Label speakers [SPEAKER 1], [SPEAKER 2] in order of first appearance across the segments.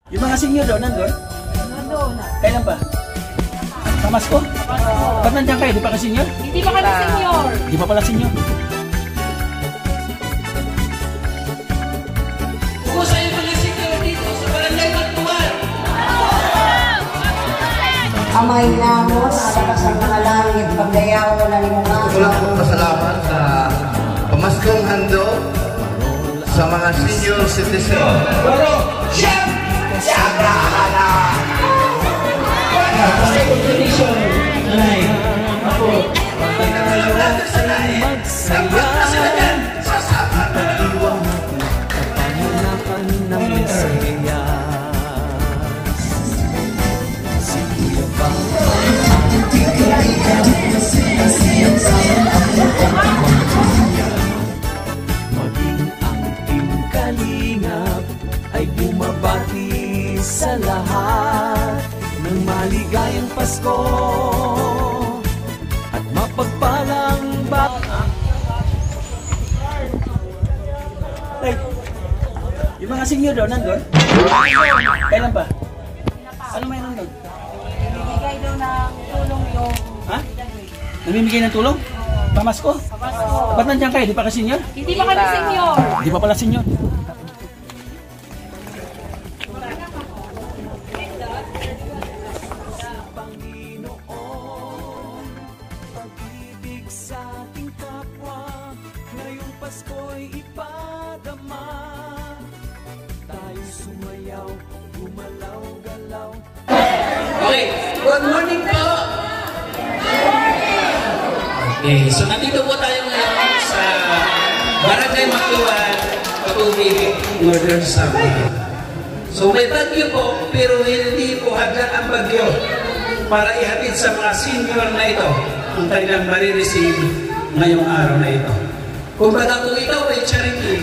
[SPEAKER 1] Yung mga senior daw, nandun?
[SPEAKER 2] Nandun.
[SPEAKER 1] Kailan pa? Pamasko? Ba't nandiyan kayo? Di pa ka senior?
[SPEAKER 2] Hindi pa kami senior.
[SPEAKER 1] Di pa pala senior.
[SPEAKER 3] Kukusayin mo yung senior dito sa Barangay Magtuwal.
[SPEAKER 4] Amay namo sa alakas ng mga langit, pagdayaw na limungan.
[SPEAKER 5] Wala akong pasalamat sa pamaskong handog sa mga senior citizen.
[SPEAKER 3] Pero, siyam! Siyam!
[SPEAKER 1] Tradition, nanay. Ako.
[SPEAKER 6] Maging ang Team Kalingap ay bumabati sa lahat ng maligayang Pasko at mapagpalang
[SPEAKER 1] Ay, yung mga senior daw, nandun? Kailan pa? Ano may nandun?
[SPEAKER 2] Bibigay daw ng tulong yung...
[SPEAKER 1] Ha? Namimigay ng tulong? Pamasko?
[SPEAKER 2] Pasko.
[SPEAKER 1] Ba't nandiyan kayo? Di pa ka senior?
[SPEAKER 2] Hindi pa kami senior.
[SPEAKER 1] Di pa pala senior.
[SPEAKER 6] sa ating kapwa, ngayong Pasko'y ipadama. Tayo sumayaw, gumalaw-galaw.
[SPEAKER 3] Okay, good morning po! Okay, so nandito po tayo ngayon sa Barangay Magtuwal, Patubig, Northern Samar. So may bagyo po, pero hindi po hagdan ang bagyo para ihatid sa mga senior na ito ang kanilang marireceive ngayong araw na ito. Kung baga kung ikaw ay charity,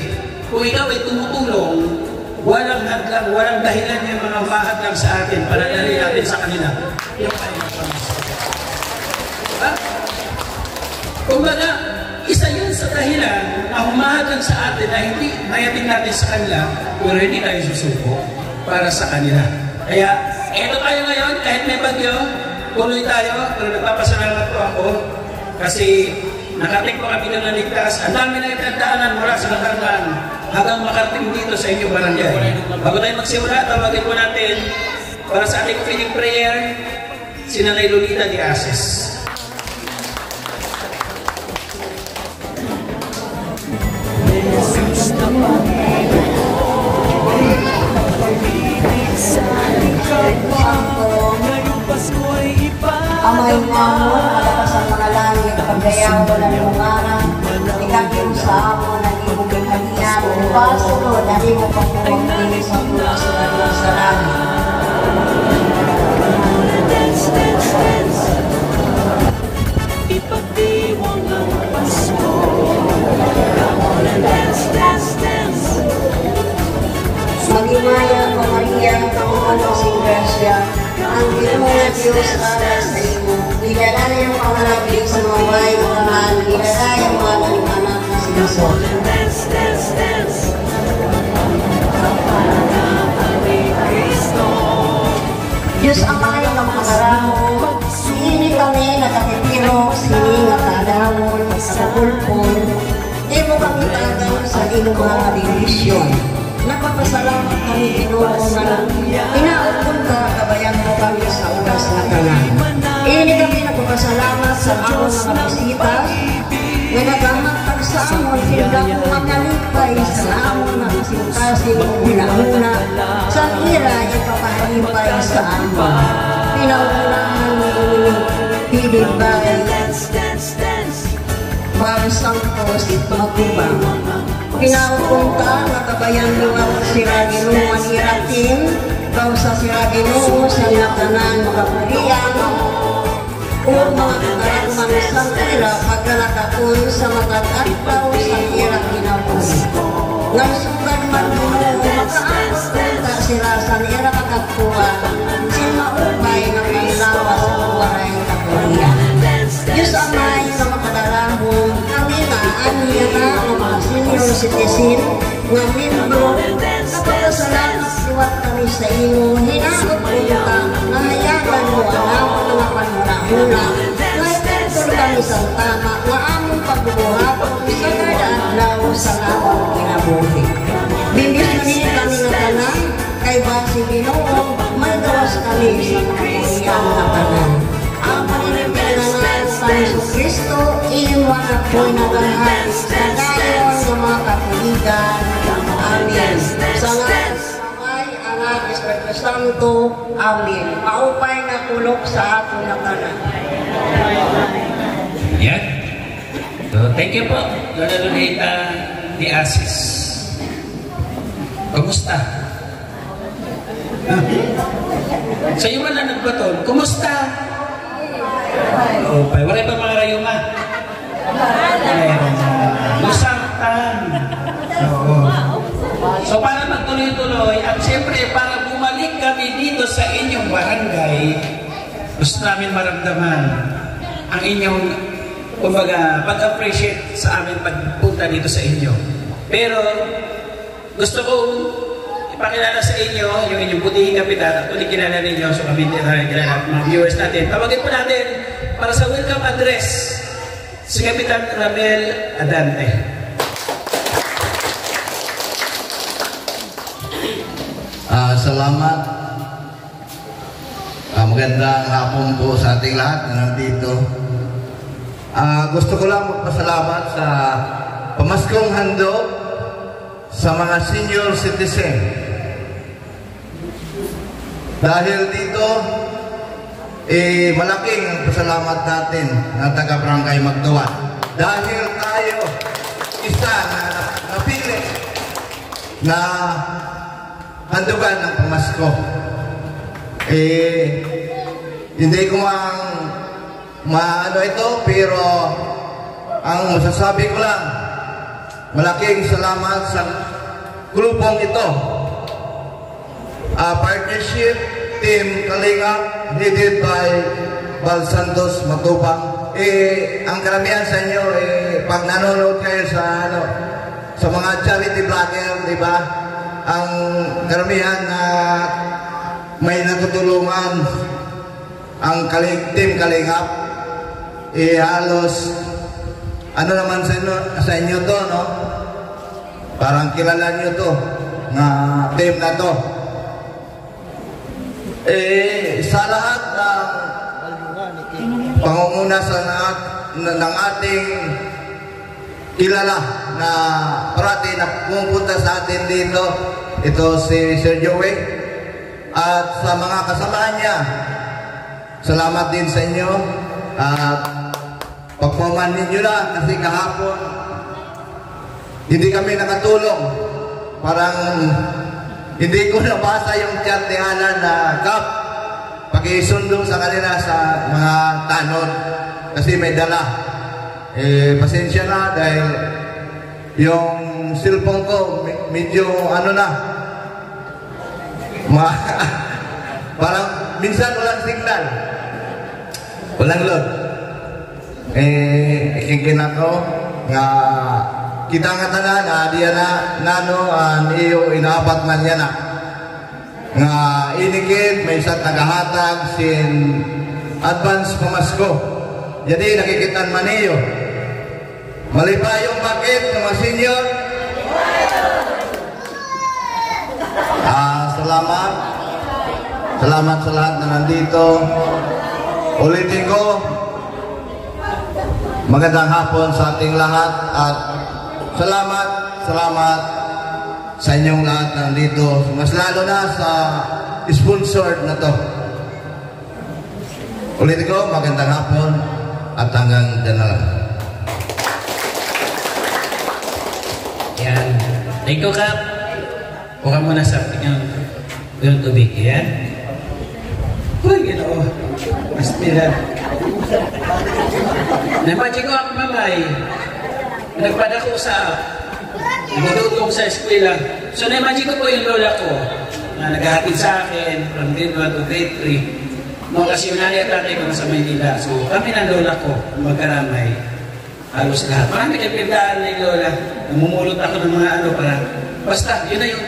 [SPEAKER 3] kung ikaw ay tumutulong, walang hadlang, walang dahilan yung mga mahadlang sa atin para dali natin sa kanila. Yung kanilang pamasko. Diba? Kung baga, isa yun sa dahilan na humahadlang sa atin na hindi mayating natin sa kanila, pero hindi tayo susuko para sa kanila. Kaya, eto tayo ngayon, kahit may bagyo, tuloy tayo, pero nagpapasalamat po ako kasi nakating po kami na naligtas. Ang dami na itagdaanan mula sa Batangan hanggang makarating dito sa inyong barangay. Bago tayo magsimula, tawagin po natin para sa ating opening prayer, si Nanay Lolita de Aces.
[SPEAKER 4] Amay namo, alakas ang mga langit, pagdayaw na limungan. Ikagin sa amo na ibugin kaniyan, pasunod na mo pagpapagpili sa tulas sa langit.
[SPEAKER 6] Ipagdiwang ang Pasko. Come on and dance, dance, dance.
[SPEAKER 4] Magimaya ko Maria, kaungan ko si Gracia, ang Pinoy Diyos alas sa imo. Ilala yung pangalagin sa mga bahay ng tanan, ilala yung mga anak na sinuso.
[SPEAKER 6] Dance, dance, dance.
[SPEAKER 4] Diyos amay ng mga karamo, sini kami nakapipiro, sini nga kadamon, nakapulpon, di mo kami tagaw sa inyong mga division. Napapasalamat kami Ginoo na inaupon ka, kabayan mo kami sa oras na tanan. Ini kami nagpapasalamat sa amon mga bisita, nga nagamatag sa amon, sila ko makalipay sa amon na kasing-kasing una-una, sa ira ipapahalimpay sa amon. Pinaunahan mo pinibay, para sangkos magubang. Pinaupunta, nakabayan luwag sila Ginoo maniratin, kau sa sila Ginoo sa natanan makapurian, o mga karakman sa ira pagkalakakon sa matag-atpaw sa ira kinapun. Nagsugan man Ginoo makapunta sila sa ira makapua, simaupay na panlawa sa buwaray kapurian. Diyos amay na makadalahon, kami na aniya na mga senior citizen, nga membro, napakasalamat magpasiwat kami sa imo, hinaot punta, nahayagan mo ang among mga panhula-hula, naipagtol kami sa tama, na among pagbubuhaton sa kada adlaw sa among kinabuhi. Bibisyonin kami na tanan, kay basi Ginoo, may gawas kami sa kapulian na tanan. Ang paninipilangan sa Jesucristo, iwan at po'y nagahal sa dayon ng mga kapuligan. Amen. Sa ngalan sa Amay, Anak, Espiritu Santo. Amen. Maupay na kulok sa ato na tanan.
[SPEAKER 3] Yan. So, thank you po, Lola Lunita de Asis. Kumusta? Sa iyo man na nagbaton, kumusta? Oo, pa. Wala pa mga rayuma? Lusaktan. Oo. So para magtuloy-tuloy, at siyempre para bumalik kami dito sa inyong barangay, gusto namin maramdaman ang inyong, kumbaga, pag-appreciate sa amin pagpunta dito sa inyo. Pero gusto kong ipakilala sa inyo yung inyong butihing kapitan at ulit kilala ninyo, so kami kilala mga viewers natin. Tawagin po natin para sa welcome address si Kapitan Ramel Adante.
[SPEAKER 5] Salamat. Magandang hapon po sa ating lahat na nandito. Gusto ko lang magpasalamat sa pamaskong handog sa mga senior citizen. Dahil dito, malaking pasalamat natin ng taga-barangay Magduwan. Dahil tayo, isa na napili na handugan ng pamasko. Hindi ko maano ito, pero ang masasabi ko lang, malaking salamat sa grupong ito. Partnership Team Kalinga, headed by Val Santos Matubang. Ang karamihan sa inyo, pag nanonood kayo sa mga charity vlogger, di ba? Ang karamihan na may natutulungan ang Team Kalingap, halos ano naman sa inyo to, no? Parang kilala nyo to na team na to. Sa lahat ng pangunguna ng ating kilala na parati na pumunta sa atin dito, ito si Sir Joey, at sa mga kasamahan niya, salamat din sa inyo. At pagpaman ninyo na kasi kahapon hindi kami nakatulong. Parang hindi ko nabasa yung chat ni Alan na Kap, pag-isundo sa kanila sa mga tanod kasi may dala. Pasensya na dahil yung cellphone ko medyo parang minsan walang signal, walang load. Ikin ako nga kita nga tanan diya na nano iyo inaapat man yan nga inikit may isang nagahatag sin advance pamasko. Jadi nakikitan man iyo malipayong bakit mga senior. Salamat sa lahat na nandito. Ulitin ko, magandang hapon sa ating lahat at salamat sa inyong lahat na nandito. Mas lalo na sa sponsored na to. Ulitin ko, magandang hapon at hanggang dyan na lang.
[SPEAKER 3] Yan. Thank you, Kap. Huwag mo na sa yung tubig. Yan. Uy, Ginoo. Astila. Naimagine ko ako, mamay. Nagpadako sa nagdudugtong sa eskwela. So, naimagine ko po yung lola ko na naghahatid sa akin from grade 1 to grade 3. No, kasi yung nanay at tatay ko nasa Maynila. So, kami ng lola ko, magkaramay. Halos lahat. Marami kayo pindaan na yung lola. Namumulot ako ng mga para basta, yun na yung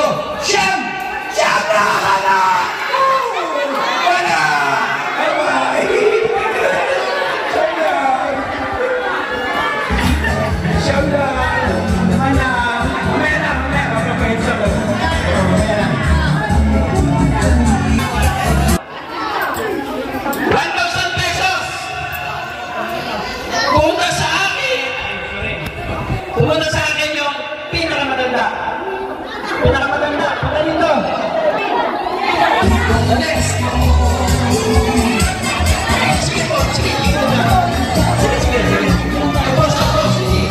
[SPEAKER 1] Siyam! Siyam na! Hala! Wala! Ay! Siyam na! Hala! Mamaya. Papapahit sa ko. Mamaya. 1,000 pesos! Pumunta sa akin! Pumunta sa akin yung pinakamatanda. Pinakamatanda. Punta dito. The next. Sige po. Sige. Sige. Tapos. Sige.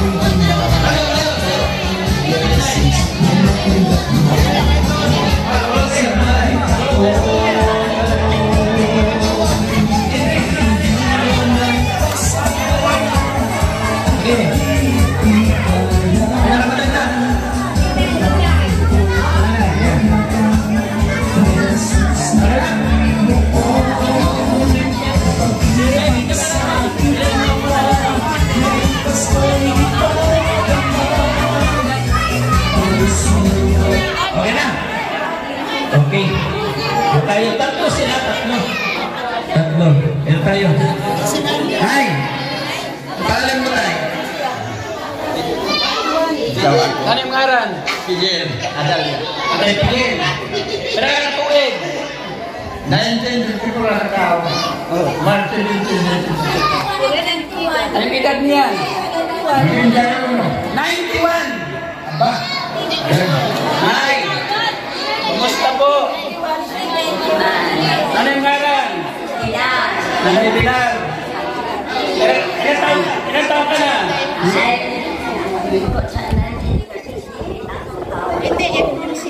[SPEAKER 1] Okay na? Okay. Tayo, tatlo sila, tatlo. Yan tayo. Hi! Pangalan mo tayo? Ano yung ngaran? Pigil. Adalia. Atay Pigil. Pero ka na tuig. 1954 na tao. March 1954. Anong edad niya? 91. Aba. Hi! Kumusta po? Ano yung ngaran? Nanay Pilar. Ilan taon ka na?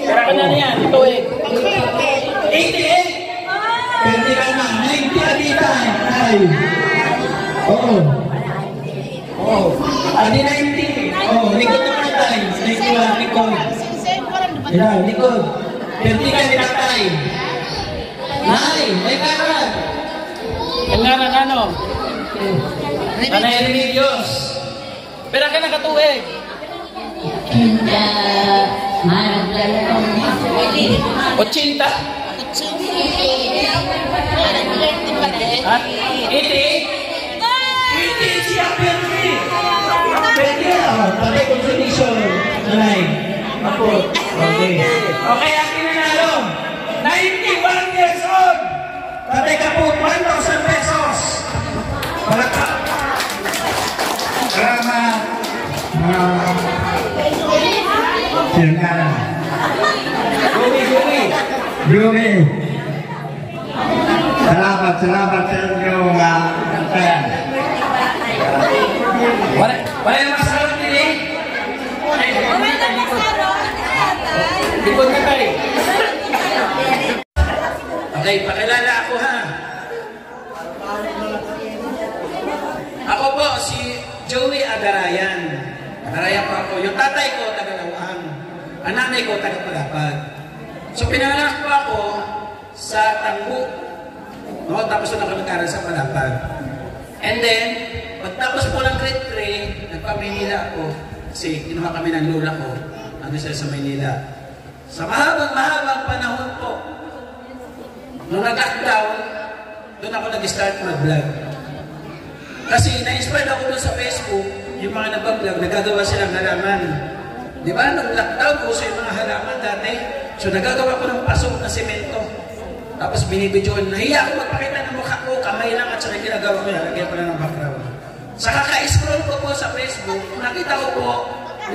[SPEAKER 1] Pera ka na niyan, ito eh. 88? Pwede ka na, 90 alita. Ay. Oo. Adi 90. Likod naman tayo. Likod. Yan, likod. Pwede ka nilatay. Nay, may karan. Ang ngaran ano? Nanay Remedios. Pera ka na katuig. 80? Ha? 88 siya, Perry! Perry, patay consultation. Nanay. Okay. Okay, ang pinanalo. 91 years old. Tatay ka po, 1,000 pesos. Palaka. Salamat. Sinangkaran. Yumi. Salamat sa inyo mga kantayan. Wala yung masalang nili? Likod na tayo. Okay, pakilala ako ha. Ako po si Joey Agarayan. Agarayan po ako. Yung tatay ko, taga-Lawang. Ang nanay ko, taga-Palapag. So pinanganak po ako sa Tangbo. No, tapos na ako nag-aral sa Palapag. And then, pagtapos po ng grade 3, nagpa-Maynila ako. Kasi kinuha kami ng lola ko. Ano siya sa Maynila. Sa mahabang panahon po, nung nag-lockdown, doon ako nag-start mag-vlog. Kasi na-inspired ako doon sa Facebook, yung mga nag-vlog, nagagawa silang halaman. Di ba? Nung lockdown ko sa mga halaman dati, so nagagawa ko ng pasok na semento. Tapos binibidyoon, nahiya ako magpakita ng mukha ko, kamay lang at saka ginagawa ko yan, lagyan ko na ng background. Sa kaka-scroll ko po sa Facebook, nakita ko po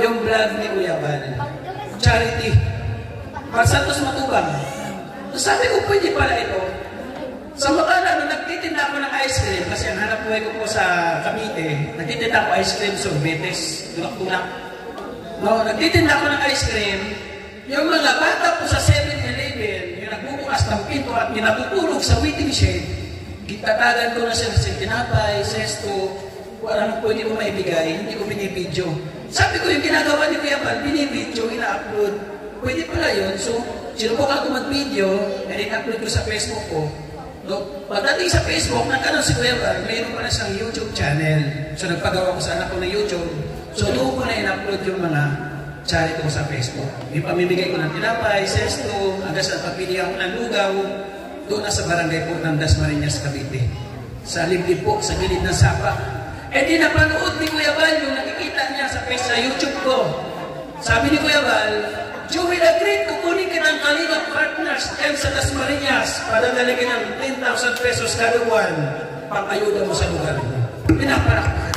[SPEAKER 1] yung vlog ni Kuya Bal. Charity. Santos Matubang. So sabi ko, pwede pala ito. Sa makala, nung nagtitinda ako ng ice cream, kasi ang hanap buhay ko po sa Cavite, nagtitinda ako ice cream, sorbetes, tulak-tulak. No, nagtitinda ako ng ice cream, yung mga bata po sa 7-Eleven, yung nagbubukas ng pinto at minatutulog sa waiting shed, kitatagan ko na sila sa tinapay, sesto, kung ano pwede ko maibigay, hindi ko binibidyo. Sabi ko, yung ginagawa ni Kuya Bal, binibidyo, ina-upload. Pwede pala yun. So, sinubukan ko mag-video, and in-upload ko sa Facebook ko. No? Pagdating sa Facebook, nagkaroon si Kuya Bal, mayroon pala siyang YouTube channel. So, nagpagawa ko sa anak ko ng YouTube. So, doon ko na in-upload yung mga charity ko sa Facebook. Yung pamimigay ko ng tinapay, sesto, hanggang sa pagpilihan ko ng lugaw, doon na sa barangay po ng Dasmariñas, Cavite. Sa liblib po, sa gilid ng sapa. Eh di napanood ni Kuya Bal yung nakikita niya sa YouTube ko. Sabi ni Kuya Bal, Joey Agreed, kukunin kitang Kalingap Partners and sa Dasmariñas para nalagyan ng 10,000 pesos kada buwan pang-ayuda mo sa lugar mo. Pinaparakpan.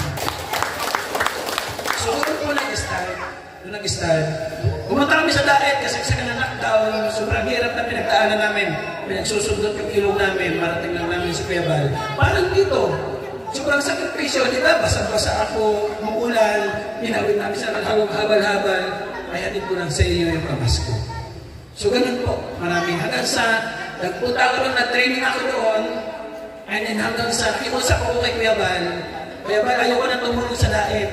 [SPEAKER 1] So, doon po nag-start. Pumunta kami sa diet kasi sa lockdown, sobrang hirap na pinagdaanan namin. Pinagsusundot yung ilong namin, marating lang namin si Kuya Bal. Parang dito, sobrang sakripisyo, di ba? Basa-basa ako, umuulan, hinawin namin sa habal-habal. Ay hatid ko lang sa iyo yung pamasko. So ganun po, maraming hanggang sa nagpunta ako rin, nag-training ako doon, and then hanggang sa nakiusap ako kay Kuya Bal, Kuya Bal, ayoko na tumulong sa daet.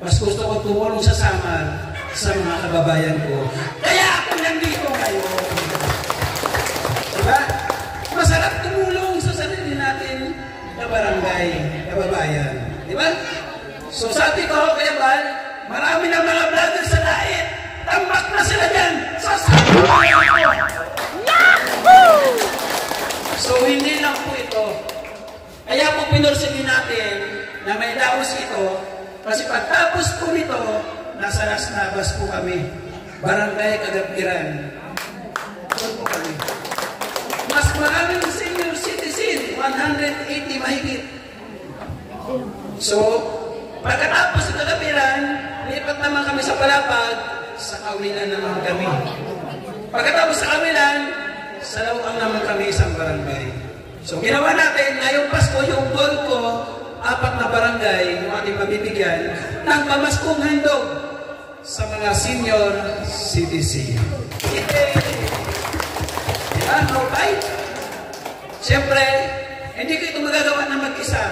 [SPEAKER 1] Mas gusto ko tumulong sa Samar sa mga kababayan ko. Kaya ako nandito ngayon. Diba? Masarap tumulong sa sarili natin na barangay, kababayan. Diba? So sabi ko, Kuya Bal, marami ng mga vlogger sa daet. Tambak na sila dyan. Sasabuhay ako. Yahoo! So, hindi lang po ito. Kaya po pinursige natin na may daos ito. Kasi pagtapos po nito, nasa Las Navas po kami. Barangay Kagapiran. Doon po kami. Mas maraming senior citizen. 180 mahigit. So, pagkatapos sa Kagapiran, lipat naman kami sa Palapag, sa Kawilan naman kami. Pagkatapos sa Kawilan, sa Lawang naman kami isang barangay. So ginawa natin, ngayong Pasko, yung goal ko, 4 na barangay, yung ating mabibigyan, ng pamaskong handog sa mga senior citizen. Diba? Okay? Siyempre, hindi ko ito magagawa na mag-isa.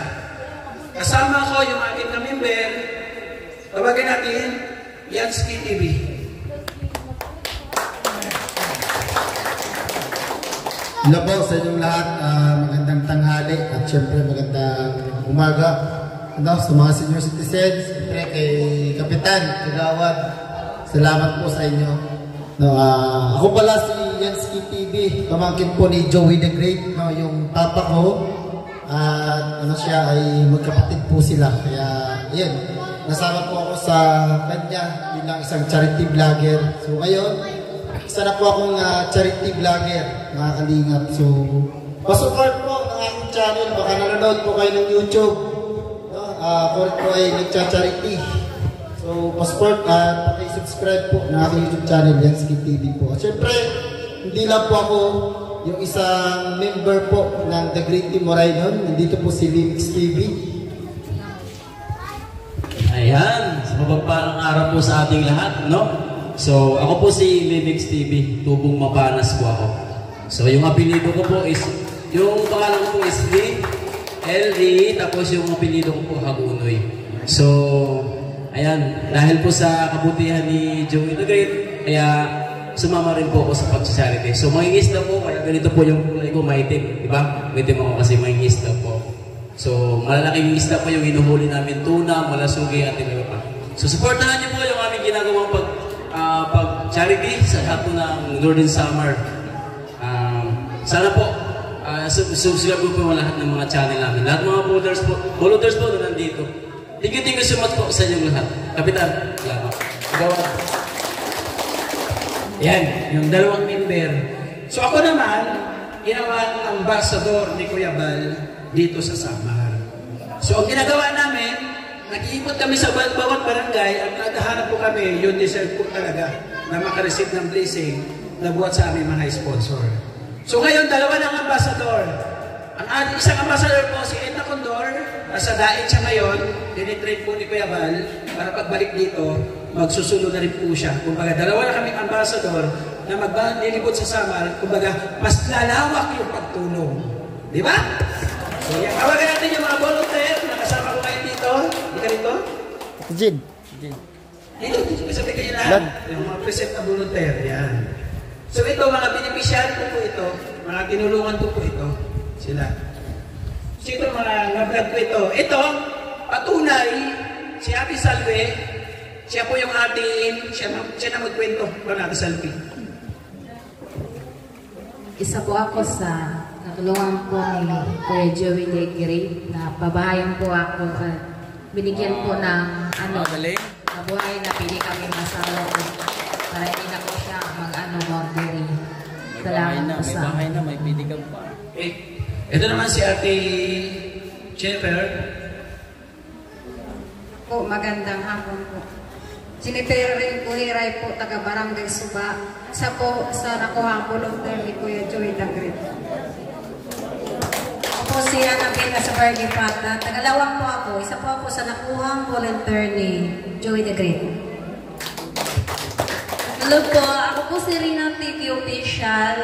[SPEAKER 1] Kasama ko yung aking ka-member, tawagin natin, Yansky TV.
[SPEAKER 7] Hello po sa inyong lahat, magandang tanghali at syempre magandang umaga sa mga senior citizens, syempre kay Kapitan, Kagawad, salamat po sa inyo. Ako pala si Yansky TV, pamangkin po ni Joey the Great, yung papa ko, at siya ay magkapatid po sila, kaya yun. nasama po ako sa kanya bilang isang charity vlogger. So ngayon, isa na po akong charity vlogger, mga kalingap. So, pasupport po ng aking channel. Baka nanonood po kayo ng YouTube. No? Ako po ay nagcha-charity. So, pasupport at paki-subscribe po ng aking YouTube channel, Yansky TV po. At syempre, hindi lang po ako yung isang member po ng The Great Team Moraynon. Nandito po si Limix TV.
[SPEAKER 8] Ayan, sa mapagpalang araw po sa ating lahat, no? So, ako po si Limix TV, tubong mapanas po ako. So, yung apelido ko po is, yung pangalan ko po is Lee, L.E., tapos yung apelido ko po Hagunoy. So, ayan, dahil po sa kabutihan ni Joey the Great, kaya sumama rin po ako sa pag-charity. So, mangingisda po, kaya ganito po yung kulay ko, maitim, diba? Maitim ako kasi mangingisda po. So, malalaking isda po yung hinuhuli namin, tuna, malasugi, at iba pa. So, supportahan niyo po yung aming ginagawang pag-charity sa lahat po ng Northern Summer. Sana po, subscribe po yung lahat ng mga channel namin. Lahat mga volunteers po na nandito. Thank you so much po sa inyong lahat. Kapitan, salamat. Gawad.
[SPEAKER 1] Yan, yung dalawang member. So ako naman, ginawa ng ambassador ni Kuya Bal dito sa Samar. So ang ginagawa namin, nag-iikot kami sa bawat barangay at naghahanap po kami, yun deserve po talaga na makareceive ng blessing na buhat sa aming mga sponsor. So ngayon, dalawa ng ambassador. Ang isang ambassador po, si Edna Condor, nasa daig siya ngayon, dinitrain po ni Kuya Bal, para pagbalik dito, magsusunod na rin po siya. Kumbaga, dalawa na kaming ambassador na maglilibot sa Samar, kumbaga, mas lalawak yung pagtulong. Di ba? So, yan. Tawagan natin yung mga volunteer na kasama ko ngayon dito. Hindi ka rito?
[SPEAKER 7] Jin.
[SPEAKER 1] Dito, sabi kayo na. Yung mga present na volunteer. Yan. So, ito, mga beneficiary ko po ito. Mga tinulungan ko po ito. Sila. So, ito, mga vlog ko ito. Ito, patunay, si Ate Salve, siya po yung ating, siya na magkwento kung Ate Salve.
[SPEAKER 2] Isa po ako sa natulungan po ni Kuya Joey the Great na pabahayan po ako at binigyan po ng mabuhay na pili kami masawa po para hindi na po siya mag-boundary. Salamat po sa
[SPEAKER 8] bahay na, may pili ka pa.
[SPEAKER 1] Ito naman si Ate Jennifer.
[SPEAKER 9] Po, magandang hapon po. Jennifer Uhiray po, taga Barangay Suba. Isa po sa nakuha volunteer ni Kuya Joey the Great. Ako po si Annabella sa Barangay Pata. Tagalawang po ako. Isa po ako sa nakuhang volunteer ni Joey the Great.
[SPEAKER 10] Hello po, ako po si Rina TV Official.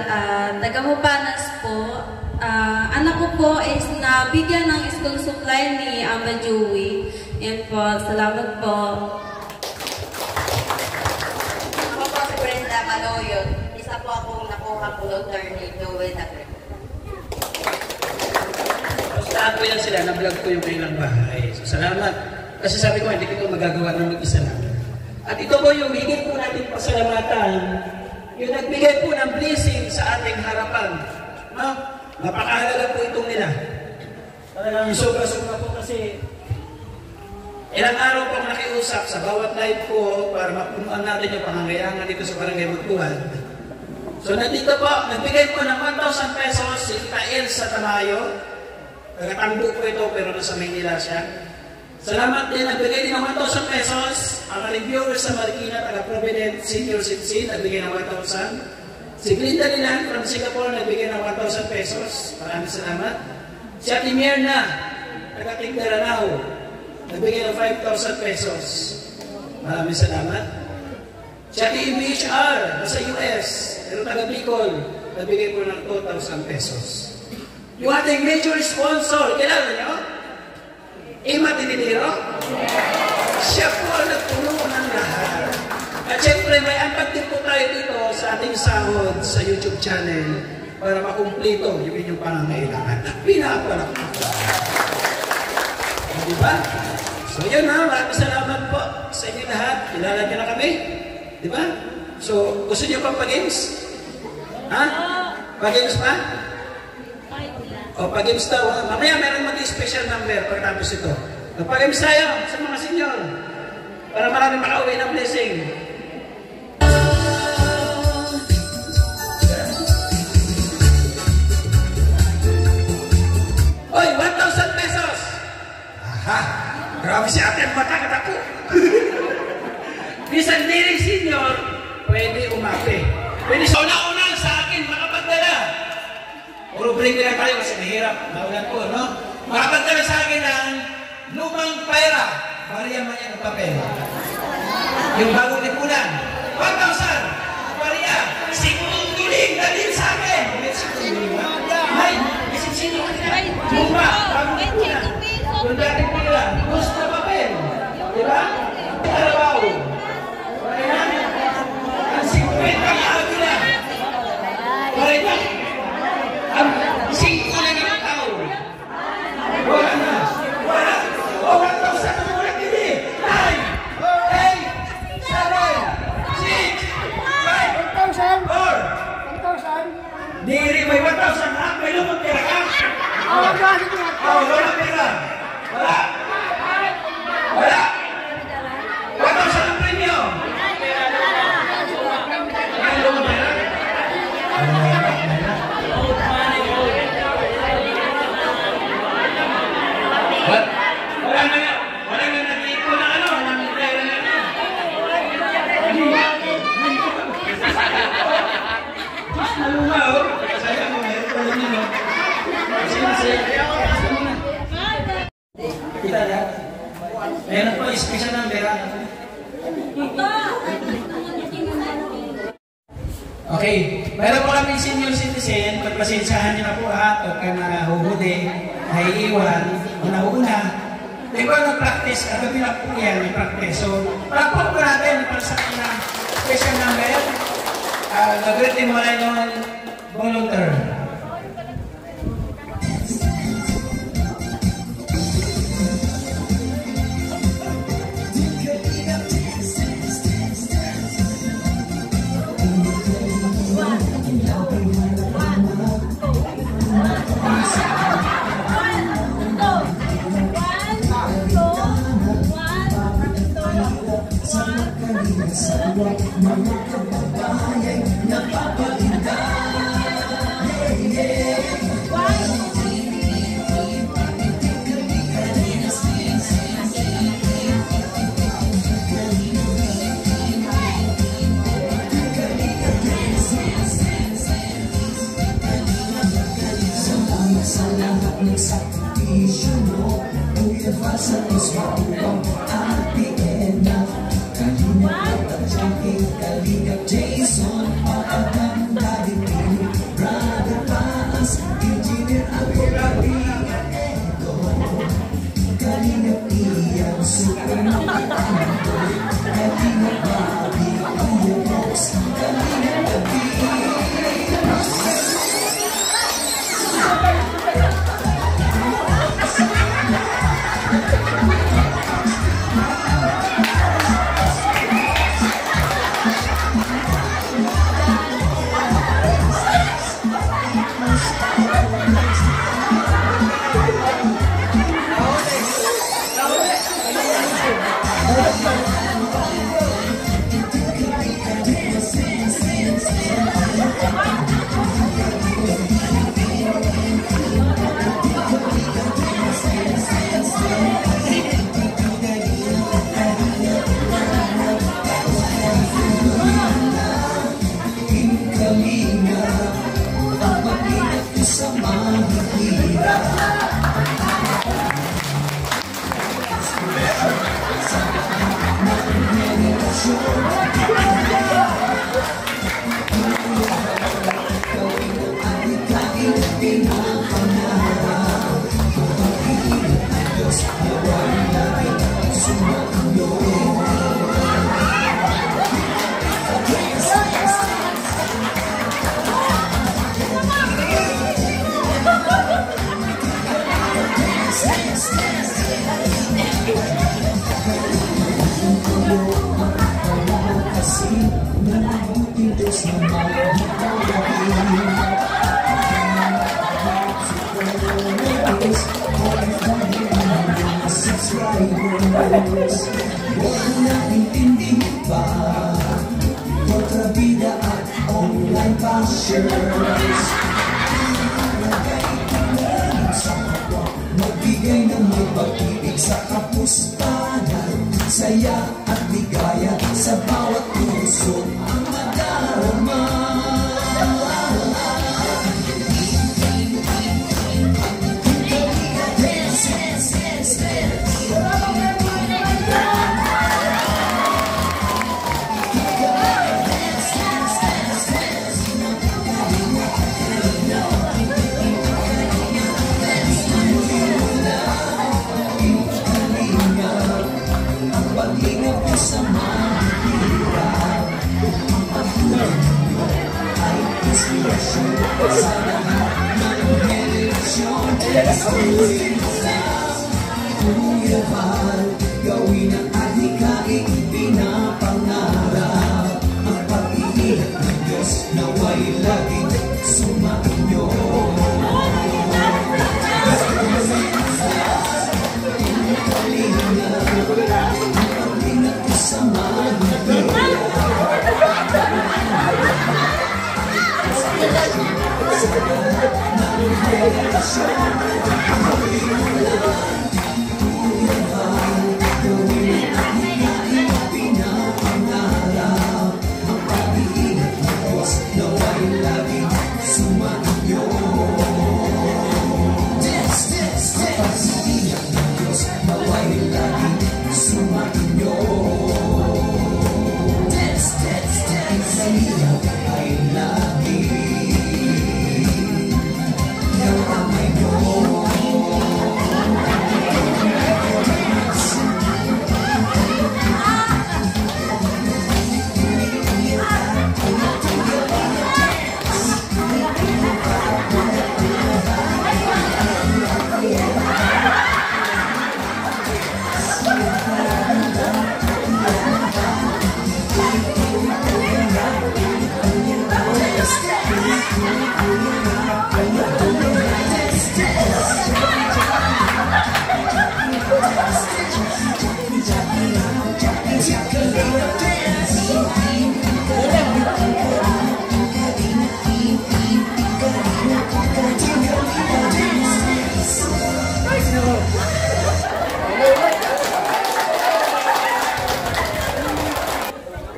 [SPEAKER 10] Taga Mapanas po. Anak ko po is nabigyan ng school supply ni Ama Joey. Yan po, salamat po.
[SPEAKER 11] Ako po si Brenda Maloyot. Isa po akong nakuha volunteer ni Joey the Great.
[SPEAKER 1] Bastahan ko yan sila, na-vlog ko yung kailang bahay. So, salamat. Kasi sabi ko, hindi ko magagawa ng mag-isa lang. At ito po yung higit po natin pasalamatan, yung nagbigay po ng blessing sa ating harapan. No? Napakahalaga po itong nila. Talagang sobra-sobra po kasi ilang araw po nakiusap sa bawat live po para mapunuan natin yung pangangailangan dito sa Barangay Magtuwad. So nandito po, nagbigay po ng 1,000 pesos si Tita Elsa Tamayo. Nagatambo po ito pero nasa Maynila siya. Salamat din, nagbigay din ng 1,000 pesos. Ang reviewers sa Marikina, taga-Provident Senior Citizen, nagbigay ng 1,000. Si Glinda Lilan from Singapore, nagbigay ng 1,000 pesos. Maraming salamat. Si Ate Mierna, taga-Tigdaranao, nagbigay ng 5,000 pesos. Maraming salamat. Si Ate MHR, nasa US, pero taga-Bicol, nagbigay po ng 2,000 pesos. Yung ating major sponsor, kilala niyo? Ima Tinitiro? Siya po ang nagtulungan ng lahat. At syempre, may apat din po tayo dito sa ating sahod sa YouTube channel para makumplito yung inyong pangangailangan. Pinapalakpak. Diba? So yun ha, maraming salamat po sa inyo lahat. Kilala niyo na kami. Diba? So, gusto niyo pang pag-games? Ha? Pag-games pa? O, pag-games daw. Mamaya meron mag-special number pagkatapos ito. Pag-games tayo sa mga senyor. para marami makauwi ng blessing. Oy, 1,000 pesos! Aha! Grabe si ate, matakat ako. Bisan liring senior, pwede umapi. Pwede sa una-una sa akin makapagdala. Puro bring lang tayo kasi mahirap. Naulan ko, no? Makapagdala sa akin ng lumang pera. Bariya man yan ang papel. Yung bagong lipunan. 1,000! Bariya! 5 tuling! Dalhin sa akin! Ay! Isip sino ka nila? Luma! Bagong lipunan! Yung dating pila. Gusto na papel. Diba? Arabaw! Ang 50 ang agila. Pare na. Ang 5 lang ang tao. Wala na. Wala. O 1,000 na mula kini. 9, 8, 7, 6, 5, 4. Diri may 1,000 ha? May lumang pera ka? Oo, lumang pera. Wala. Wala. 1,000 ang premium. May lumang pera? Wala na nag-iiko na ano, ng pera na ano. Diyos na luma, oh. Sayang mo, meron pa lang yun, oh. Kasi kita na. Meron po, special ng pera. Okay, meron po kami senior citizen, pagpasensyahan niyo na po ha, pagka nahuhuli, naiiwan, o nauna. Diba nag-practice, at gabi na po yan, may practice. So, practice po natin para sa kanyang special number. Nag-greeting mo rin yung volunteer.
[SPEAKER 6] Mga kababayan napapalinda. Sa lahat ng sakripisyo mo, Kuya Fasa is maupang atin na Kalingap at Jackie, Kalingap Jason, Pakaganda din Brother Paas, Engineer Ako Rabi, Eko Kalingap Iyan, Super Nakitando, Kalingap Babi, Iyan Box, Kalingap Gabi. Subscribe. ushers. Sa kapwa, magbigay ng may pag-ibig sa kapustanan. Saya at ligaya sa bawat puso ang madarama. Sa mahirap, ang partner nyo ay inspirasyon sa lahat ng henerasyon. Exclusive lang, Kuya Val, gawin ang adhikaing pinapangarap. Ang pag-iingat ng Diyos nawa'y laging sumainyo.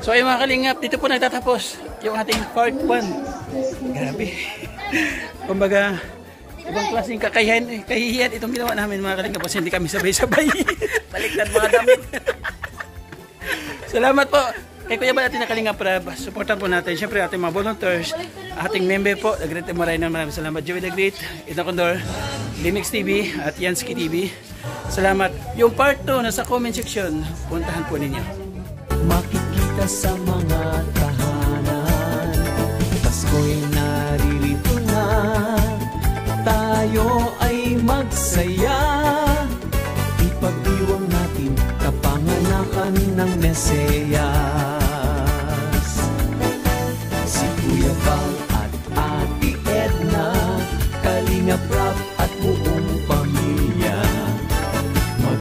[SPEAKER 1] So ay mga kalingap, dito po nagtatapos yung ating part 1. Grabe. Kumbaga, ibang klaseng kahihiyan itong ginawa namin mga kalingap kasi hindi kami sabay-sabay. Baliktad mga damit. Salamat po kay Kuya Val ating nakalingap para supportan po natin. Siyempre ating mga volunteers, ating member po, The Great Moraina, maraming salamat. Joey The Great, Ito Condor, Limix TV at Yansky TV. Salamat. Yung part 2 nasa comment section, puntahan po ninyo.
[SPEAKER 6] Makikita sa mga tahanan, Pasko'y naririto na, tayo ay magsaya. Ipagdiwang natin kapanganakan ng Meseya.